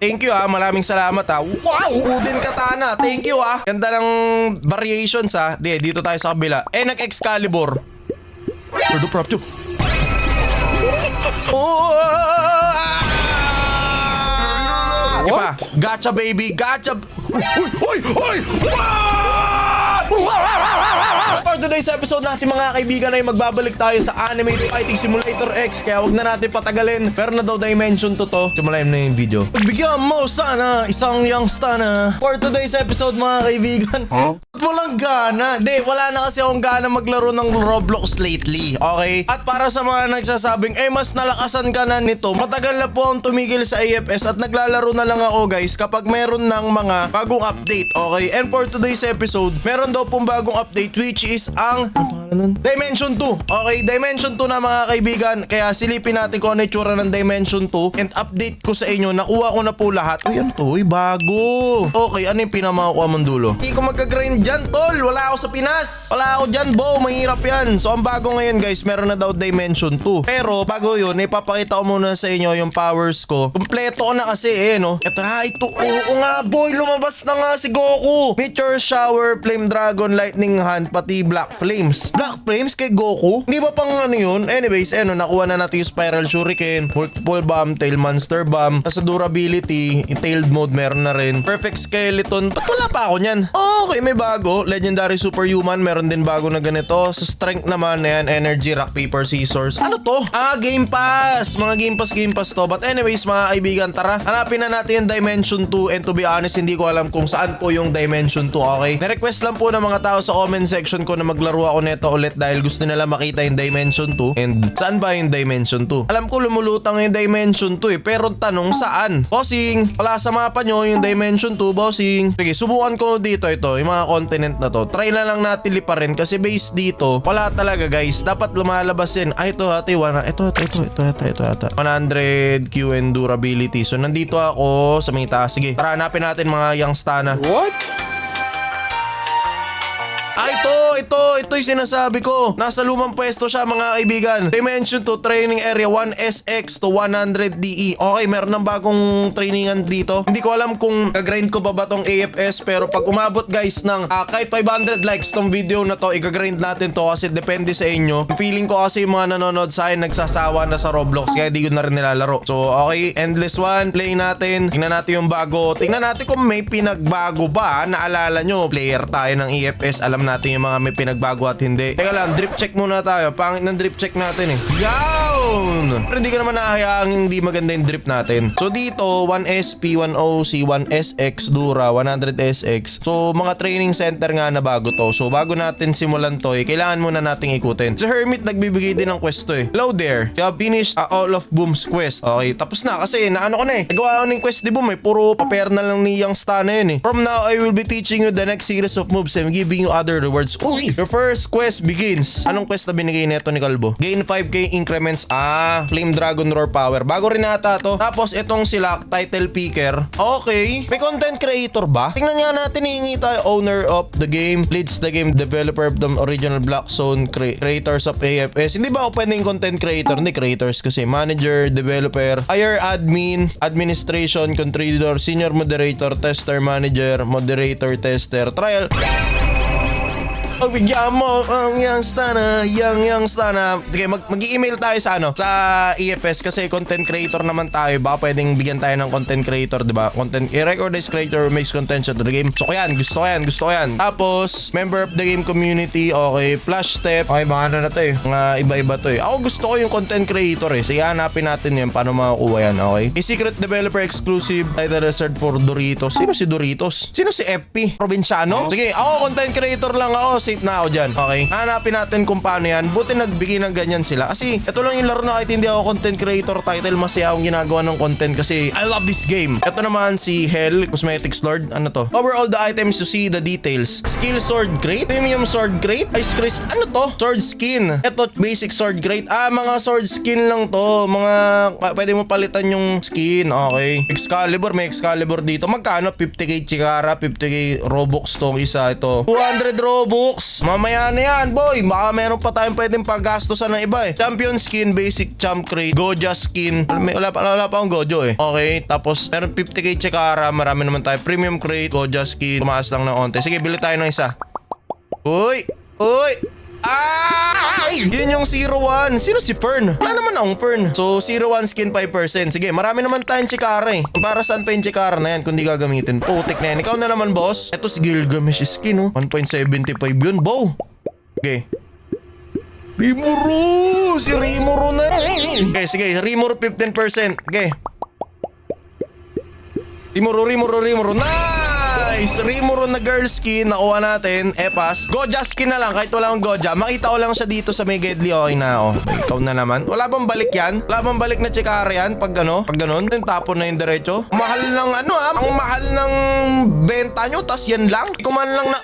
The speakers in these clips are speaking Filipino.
Thank you maraming salamat Wow, wooden katana. Thank you Ganda ng variations dito tayo sa kabila. Nag-Excalibur. Pwede prop to. Ipa, gotcha baby, gotcha. Uy! For today's episode natin mga kaibigan ay magbabalik tayo sa Anime Fighting Simulator X. Kaya wag na natin patagalin. Pero na daw dimension to. Simulayin na yung video. Pagbigyan mo sana isang young stana. For today's episode mga kaibigan, walang gana. Wala na kasi akong gana maglaro ng Roblox lately. Okay? At para sa mga nagsasabing mas nalakasan ka na nito, matagal na po akong tumigil sa AFS at naglalaro na lang ako guys kapag meron ng mga bagong update. Okay? And for today's episode, meron daw pong bagong update which is ang Dimension 2. Okay, Dimension 2 na mga kaibigan. Kaya silipin natin kung ano yung tsura ng Dimension 2 and update ko sa inyo. Nakuha ko na po lahat. Uy, ano to? Uy, bago. Okay, ano yung pinamakuha mong dulo? Hindi ko magka-grind dyan, tol. Wala ako sa Pinas. Wala ako dyan, bo. Mahirap yan. So, ang bago ngayon, guys, meron na daw Dimension 2. Pero, bago yun, ipapakita ko muna sa inyo yung powers ko. Kompleto ko na kasi, no? Ito na, ito. Oo nga, boy. Lumabas na nga si Goku. Meteor Shower, Flame Dragon, Lightning Hand, pati Black Flames. Black Flames kay Goku? Hindi ba pang ano yun? Anyways, nakuha na natin yung Spiral Shuriken, Multiple Bomb, Tail Monster Bomb. Sa durability, tailed mode meron na rin. Perfect Skeleton. Ba't wala pa ako nyan? Okay, may bago. Legendary Superhuman, meron din bago na ganito. Sa Strength naman, Energy, Rock, Paper, Scissors. Ano to? Game Pass. Mga Game Pass to. But anyways, mga kaibigan, tara. Hanapin na natin yung Dimension 2 and to be honest, hindi ko alam kung saan po yung Dimension 2, okay? Na-request lang po ng mga tao sa comment section ko na maglaro ako neto ulit dahil gusto nila makita yung Dimension 2. And saan ba yung Dimension 2? Alam ko lumulutang yung Dimension 2 pero tanong saan? Bossing, wala sa mapa nyo yung Dimension 2, bossing. Sige, subukan ko dito yung mga continent na to. Try na lang natin liparin kasi base dito, wala talaga guys. Dapat lumalabas yan. Ito 100 Q and durability. So nandito ako sa may taas. Sige, tara hanapin natin mga young stana. What? Ito yung sinasabi ko. Nasa lumang pwesto siya mga kaibigan. Dimension 2 Training Area 1SX to 100 DE. Okay, meron ng bagong trainingan dito. Hindi ko alam kung gagrind ko ba tong AFS pero pag umabot guys ng kahit 500 likes tong video na to, igagrind natin to kasi depende sa inyo. Feeling ko kasi yung mga nanonood sa akin nagsasawa na sa Roblox kaya di ko na rin nilalaro. So okay, Endless One, play natin. Tingnan natin yung bago. Tingnan natin kung may pinagbago ba. Naalala nyo, player tayo ng AFS. Alam natin yung mga may pinagbago at hindi. Teka lang, drip check muna tayo. Pangit ng drip check natin Yawn! Pero hindi ka naman nahahayaang hindi maganda yung drip natin. So dito, 1SP, 1OC, 1SX, Dura, 100SX. So mga training center nga na bago to. So bago natin simulan to, kailangan muna nating ikutin. Si Hermit nagbibigay din ng quest to Hello there. Kaya finished all of Boom's quest. Okay, tapos na kasi naano ko na nagawa ko ng quest ni Boom Puro paper na lang ni Young Stana yun From now, I will be teaching you the next series of moves and giving you other rewards. Uy! Your first quest begins. Anong quest na binigay neto ni Kalbo? Gain 5k increments. Flame Dragon Roar Power. Bago rin ata to. Tapos itong sila, Title Picker. Okay. May content creator ba? Tingnan nga natin, hihingi tayo. Owner of the game, leads the game, developer of the original Black Zone, creators of AFS. Hindi ba ako pwedeng content creator? Hindi, creators kasi. Manager, developer, hire admin, administration, contributor, senior moderator, tester, manager, moderator, tester, trial. Pagbigyan mo ang young stana. Okay, mag-i-email tayo sa sa EFS kasi content creator naman tayo. Baka pwedeng bigyan tayo ng content creator, di ba? Content i-recognize creator makes content to the game. So gusto ko yan. Tapos member of the game community. Okay, flash step. Okay, mga ano na to mga iba-iba to Ako gusto ko yung content creator Sige, hanapin natin yan paano makukuha yan. Okay, a secret developer exclusive title reserved for Doritos. Sino si Doritos? Sino si FP? Provinciano? Sige, ako content creator lang ako. Safe na ako dyan. Okay, hanapin natin kung paano yan. Buti nagbigay ng ganyan sila kasi ito lang yung laro na kahit hindi ako content creator title, masaya akong ginagawa ng content kasi I love this game. Ito naman si Hell Cosmetics Lord. Ano to? Cover all the items to see the details. Skill sword crate, premium sword crate, ice crystal. Ano to? Sword skin. Ito basic sword crate. Mga sword skin lang to. Mga pwede mo palitan yung skin. Okay, Excalibur, may Excalibur dito. Magkano? 50k Chikara, 50k Robux tong isa. Ito 200 Robux. box. Mamaya na yan, boy. Baka meron pa tayong pwedeng paggastosan ng iba eh. Champion skin, basic champ crate, Goja skin. Wala pa akong Gojo eh. Okay, tapos meron 50k Chikara. Marami naman tayo. Premium crate, Goja skin. Tumaas lang ng onte. Sige, bili tayo ng isa. Uy! Ay! Yun yung 01. Sino si Fern? Wala naman akong Fern. So 01 skin 5%. Sige, marami naman tayong Chikara eh. Para saan pa yung Chikara na yan kung di gagamitin? Putik na yan. Ikaw na naman, boss. Ito si Gilgamesh skin oh. 1.75 yun, bow. Okay. Rimuru! Si Rimuru na. Okay, sige. Rimuru 15%. Okay. Rimuru. Nice! Rimuru na girl skin. Nakuha natin. Epas. Goja skin na lang. Kahit wala akong Goja. Makita ko lang siya dito sa may Gedli. Okay na. Oh. Ikaw na naman. Wala bang balik yan? Wala bang balik na Chikara yan? Pag ano? Pag ganun? Yung tapon na yung diretso? Mahal ng ano ah. Ang mahal ng benta nyo. Tas yan lang. Ikaw man lang na...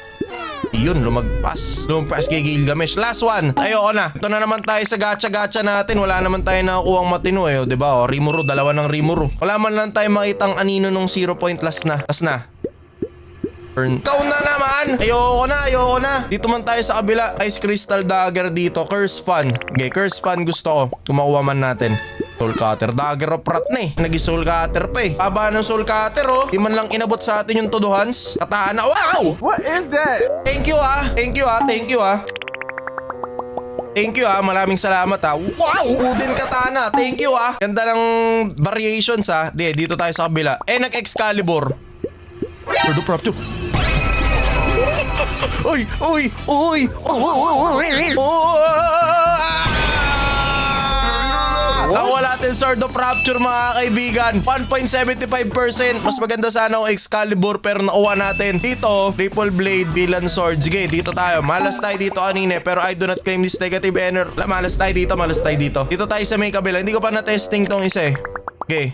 Yun, lumagpas kay Gilgamesh. Last one. Ayoko na. Ito na naman tayo sa gacha natin. Wala naman tayo nakakuhang matino eh. O, diba? O, Rimuru. Dalawa ng Rimuru. Wala man lang tayo makitang anino nung 0 point last na. Ikaw na naman. Ayoko na. Dito man tayo sa kabila. Ice Crystal Dagger dito. Curse Fan. Okay, Curse Fan gusto ko. Kumakuha man natin. Soul Cutter. Dagger of Wrath na eh. Nag-Soul Cutter pa eh. Haba ng Soul Cutter oh. Di man lang inabot sa atin yung Todo Hands. Katana. Wow! What is that? Thank you ah. Maraming salamat ah. Wow! Wooden katana. Thank you ah. Ganda ng variations ah. Dito tayo sa kabila. Nag-Excalibur. Sword of Rapture. Uy! Nawala natin Sword of Rapture mga kaibigan. 1.75%. Mas maganda sana ang Excalibur pero nakuha natin. Dito, Triple Blade, Villain Sword. Sige, dito tayo. Malas tayo dito kanina pero I do not claim this negative energy. Malas tayo dito. Dito tayo sa may kabila. Hindi ko pa na-testing tong isa eh. Okay.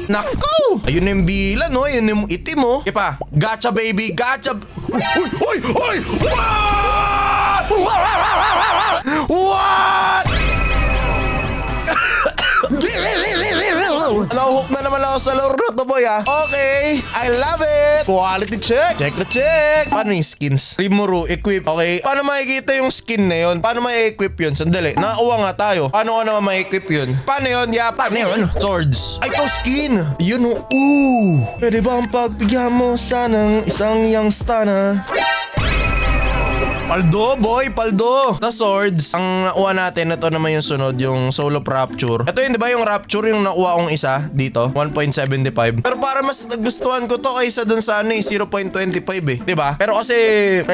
Nako! Ayun na yung bilan, no? Ayun yung itim, oh. Okay pa. Gacha, baby. Gacha. Uy! What? Nahook na naman ako sa laro to, boy, ah. Okay. I love it. Quality check. Check. Paano yung skins? Rimuru, equip. Okay. Paano makikita yung skin na yun? Paano ma-equip yun? Sandali. Nakakuha nga tayo. Paano ka naman ma-equip yun? Paano yun? Paano yun? Swords. Ay, to skin. Yun, oh. Pwede ba ang pagbigyan mo sanang isang young stana? Paldo, boy, paldo. The swords. Ang nakuha natin, ito naman yung sunod, yung Soul of Rapture. Ito yun, di ba yung Rapture, yung nakuha kong isa dito, 1.75. Pero para mas nagustuhan ko to kaysa dun sa ano eh, 0.25 eh. Di ba? Pero kasi,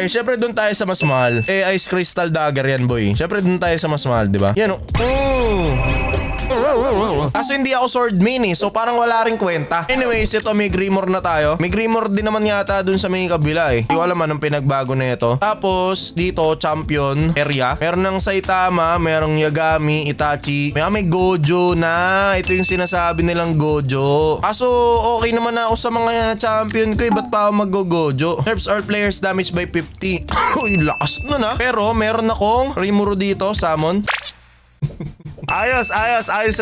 syempre dun tayo sa mas mahal. Ice Crystal Dagger yan, boy. Syempre dun tayo sa mas mahal, di ba? Yan, Kaso hindi ako sword main eh, so parang wala ring kwenta. Anyways, ito may Grimoire na tayo. May Grimoire din naman yata dun sa may kabila eh. Hindi ko alam anong pinagbago na ito. Tapos dito, champion area. Meron ng Saitama, merong Yagami, Itachi. May Gojo na. Ito yung sinasabi nilang Gojo. Kaso okay naman ako sa mga champion ko eh. Ba't pa ako mag-Gojo? Nerfs all players damaged by 50. Uy, lakas nun ah. Pero meron akong Rimuru dito, summon. Ayos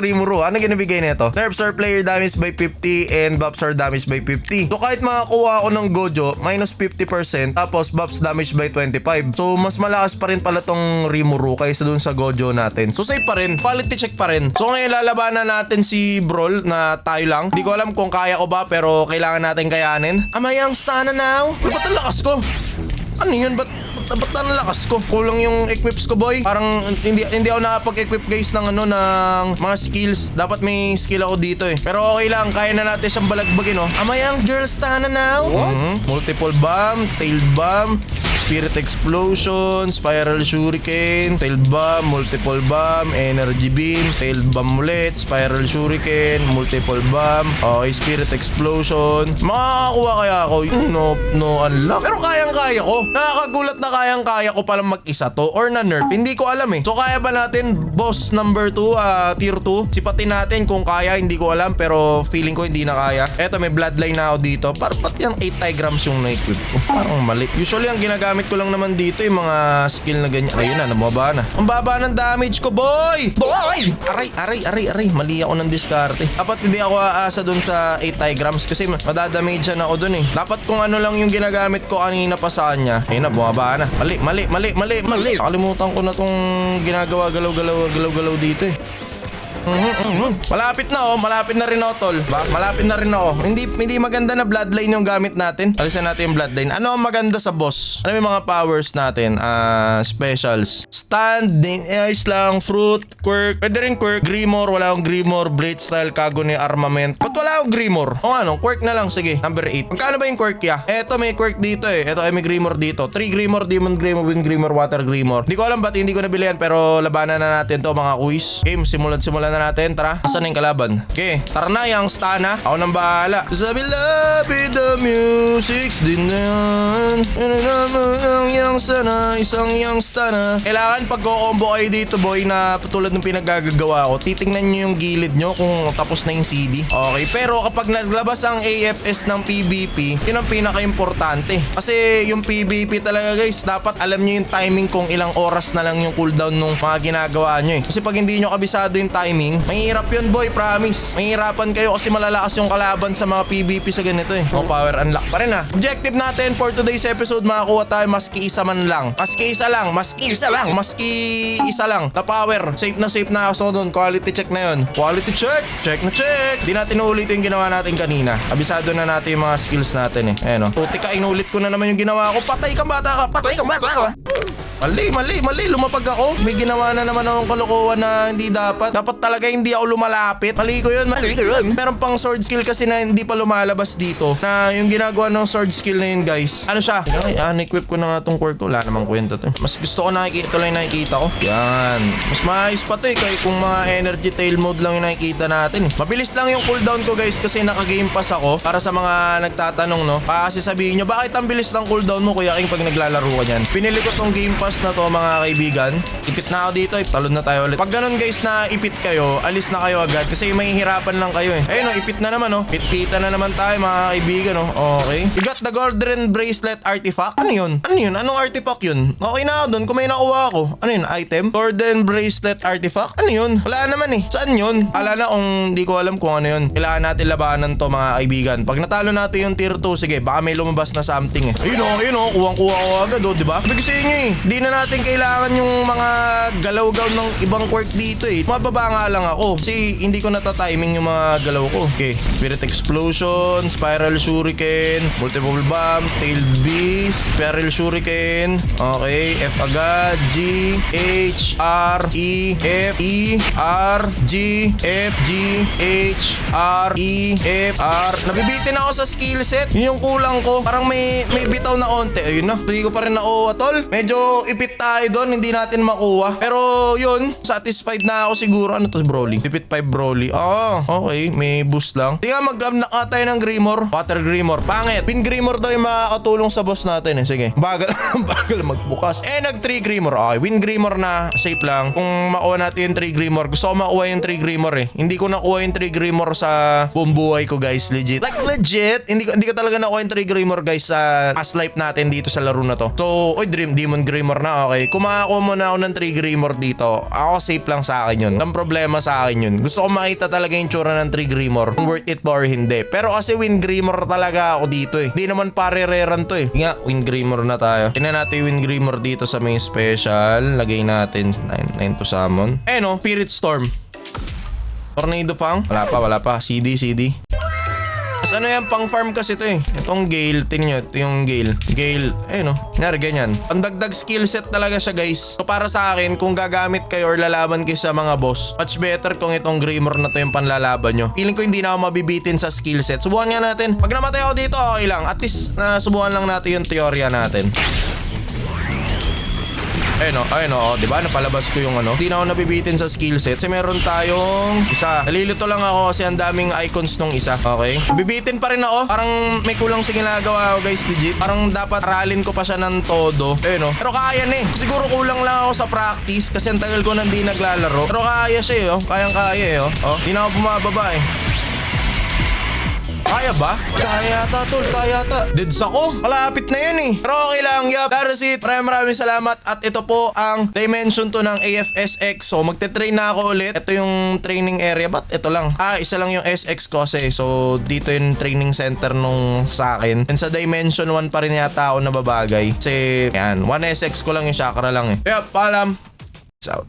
Rimuru. Ano ginabigay nito? Nerfs are player damage by 50 and buffs are damage by 50. So kahit makakuha ako ng Gojo, minus 50%, tapos buffs damage by 25. So mas malakas pa rin pala tong Rimuru kaysa dun sa Gojo natin. So safe pa rin, quality check pa rin. So ngayon lalabanan natin si Brawl na tayo lang. Di ko alam kung kaya ko ba pero kailangan natin kayanin. Amayang stana now. Ba't ang lakas ko? Ano yun? Ba't ang lakas ko? Kulang yung equips ko, boy. Parang hindi ako nakapag-equip guys ng mga skills. Dapat may skill ako dito eh. Pero okay lang, kaya na natin siyang balagbagin, oh. Amayang girl stana now. Multiple bomb, tailed bomb, Spirit Explosion, Spiral Shuriken, Tailed Bomb, Multiple Bomb, Energy Beam, Tailed Bomb ulit, Spiral Shuriken, Multiple Bomb, okay, Spirit Explosion. Makakakuha kaya ako? No unlock. Pero kayang-kaya ko. Nakakagulat na kayang-kaya ko palang mag-isa to or na-nerf. Hindi ko alam eh. So kaya ba natin boss number 2, tier 2? Sipatin natin kung kaya, hindi ko alam pero feeling ko hindi na kaya. Eto, may bloodline na ako dito. Ba't yung 8 diagrams yung na-equip ko? Parang mali. Usually ang ginagamit ginagamit ko lang naman dito yung mga skill na ganyan. Ayun na, namaba na. Ang baba ng damage ko, boy! Boy! Aray. Mali ako ng diskarte. Dapat hindi ako aasa dun sa 8 diagrams kasi madadamage ako dun eh. Dapat kung ano lang yung ginagamit ko kanina pa sa kanya. Ayun na, bumaba na. Mali. Nakalimutan ko na tong ginagawa galaw-galaw dito eh. Malapit na rin ako, tol. Malapit na rin ako. Hindi maganda na bloodline yung gamit natin. Alisan natin yung bloodline. Ano ang maganda sa boss? Ano yung mga powers natin? Specials. Stand, ice lang, fruit, quirk. Pwede rin quirk. Grimoire, wala akong Grimoire. Blade style, Kagune, armament. Ba't wala akong Grimoire? O ano, quirk na lang. Sige, number 8. Magkano ba yung quirk ya? Eto, may quirk dito eh. Eto ay may Grimoire dito. 3 Grimoire, Demon Grimoire, Wind Grimoire, Water Grimoire. Hindi ko alam ba't hindi ko nabili yan, pero labanan na natin to mga quiz. Game, simulan na natin. Tara, asan na yung kalaban? Okay, tara na yung stana. Ako nang bahala. Sabi lapid the music's din na yan. Isang yang stana. Kailangan pag-combo kayo dito, boy, na tulad ng pinaggagawa ko, titingnan nyo yung gilid nyo kung tapos na yung CD. Okay, pero kapag naglabas ang AFS ng PvP, yun ang pinaka-importante. Kasi yung PvP talaga, guys, dapat alam nyo yung timing kung ilang oras na lang yung cooldown nung mga ginagawa nyo eh. Kasi pag hindi nyo kabisado yung timing, mahirap yun, boy, promise. Mahirapan kayo kasi malalakas yung kalaban sa mga PvP sa ganito eh. O, power unlock pa rin ha. Objective natin for today's episode, makakuha tayo maski isa man lang. Maski isa lang. Na power. Safe na ako doon. Quality check na yun. Quality check. Check na check. Di natin uulit yung ginawa natin kanina. Abisado na natin yung mga skills natin eh. Ayan o. Puti ka, inulit ko na naman yung ginawa ko. Patay kang bata ka. Mali. Lumapag ako. May ginawa na naman akong kalokohan na hindi dapat. Dapat talaga hindi ako lumalapit. Mali ko yun. Meron pang sword skill kasi na hindi pa lumalabas dito. Na yung ginagawa ng sword skill na yun, guys. Ano siya? Equip ko na nga tong quirk ko. Wala namang kwenta to. Mas gusto ko nakikita lang yung nakikita ko. Yan. Mas maayos pa to eh. Kaya kung mga energy tail mode lang yung nakikita natin. Mabilis lang yung cooldown ko, guys, kasi naka-game pass ako. Para sa mga nagtatanong, no? Kasi sabihin nyo, bakit ang bilis ng cooldown mo, Kuya King, pag naglalaro ka dyan? Pinili ko tong game pass na to, mga kaibigan. Ipit na ako dito, talon na tayo ulit. Pag ganun, guys, na ipit kayo, alis na kayo agad kasi may hirapan lang kayo eh. Ayun, ipit na naman, oh. Pit-pita na naman tayo, mga kaibigan, oh. Okay. You got the golden bracelet artifact. Ano yun? Anong artifact yun? Okay na ako dun kung may nakuha ako. Ano yun? Item? Golden bracelet artifact? Ano yun? Wala naman eh. Saan yun? Alala kung di ko alam kung ano yun. Kailangan natin labanan to, mga kaibigan. Pag natalo natin yung tier 2, sige, baka may lumabas na something eh. Ayun, kuwang-kuha ko agad, oh, diba? Sabi ko sa inyo eh, di na natin kailangan yung mga galaw-gaw ng ibang quirk dito eh. Mababa nga lang ako kasi hindi ko natatiming yung mga galaw ko. Okay, Spirit Explosion, Spiral Shuriken, Multiple Bomb, Tailed Beast, Spiral Shuriken. Okay, F agad, G, H, R, E, F, E, R, G, F, G, H, R, E, F, R. Nabibitin ako sa skill set. Yun yung kulang ko. Parang may bitaw na onte. Ayun na, hindi ko pa rin nakuha, tol. Medyo ipit tayo doon, hindi natin makuha. Pero yun, satisfied na ako siguro. Ano to, Broly? Ipit 5 Broly. Okay, may boost lang. Tingnan, mag-unlock tayo ng Grimoire. Water Grimoire. Pangit. Pin Grimoire daw yung makakatulong sa boss natin eh. Sige. Bagal magbukas. Nag 3 Grimoire. Okay, Wind Grimoire na. Safe lang. Kung makuha natin yung 3 Grimoire. Gusto ko makuha yung 3 Grimoire eh. Hindi ko nakuha yung 3 Grimoire sa buong buhay ko, guys. Legit. Like legit. Hindi ko talaga nakuha yung 3 Grimoire, guys, sa past life natin dito sa laro na to. So, Demon Grimoire na. Okay. Kung makakuha mo na ako ng 3 Grimoire dito, ako safe lang sa akin yun. Walang problema sa akin yun. Gusto ko makita talaga yung tsura ng 3 Grimoire. Kung worth it ba or hindi. Pero kasi Wind Grimoire talaga ako dito eh. Hindi naman pare-reran to eh. Nga, Wind Grimoire na tayo. Tingnan natin yung Wind Grimoire dito sa may special. Lagay natin 9 to summon. No? Spirit Storm. Tornado Fang? Wala pa. CD. Tapos ano yan, pang farm kasi ito eh. Itong Gale, tingnan nyo, ito yung Gale, no? Nangyari ganyan. Pandagdag skill set talaga siya, guys. So para sa akin, kung gagamit kayo or lalaban kayo sa mga boss, much better kung itong Grimoire na to yung panlalaban nyo. Feeling ko hindi na ako mabibitin sa skill set. Subukan nga natin. Pag namatay ako dito, okay lang. At least, subukan lang natin yung teorya natin. Ayun o, diba? Napalabas ko yung ano. Hindi na ako nabibitin sa skill set. Kasi meron tayong isa. Nalilito lang ako kasi ang daming icons nung isa. Okay? Bibitin pa rin ako. Parang may kulang sa ginagawa ako, guys, legit. Parang dapat aralin ko pa siya ng todo. Ayun o. Pero kaya na eh. Siguro kulang lang ako sa practice kasi ang tagal ko nang di naglalaro. Pero kaya siya eh, oh. Kayang-kaya eh, oh. Di na ako bumababa eh. Kaya ba? Kaya yata tol, kaya yata. Deads ako. Malapit na yun eh. Pero okay lang, yup. That's it. Maraming salamat. At ito po ang dimension to ng AFSX. So magte-train na ako ulit. Ito yung training area. Ba't ito lang? Isa lang yung SX ko kasi. So dito yung training center nung sa akin. And sa dimension 1 pa rin yata ako nababagay. Kasi yan, 1SX ko lang yung chakra lang eh. Yup, paalam. Peace out.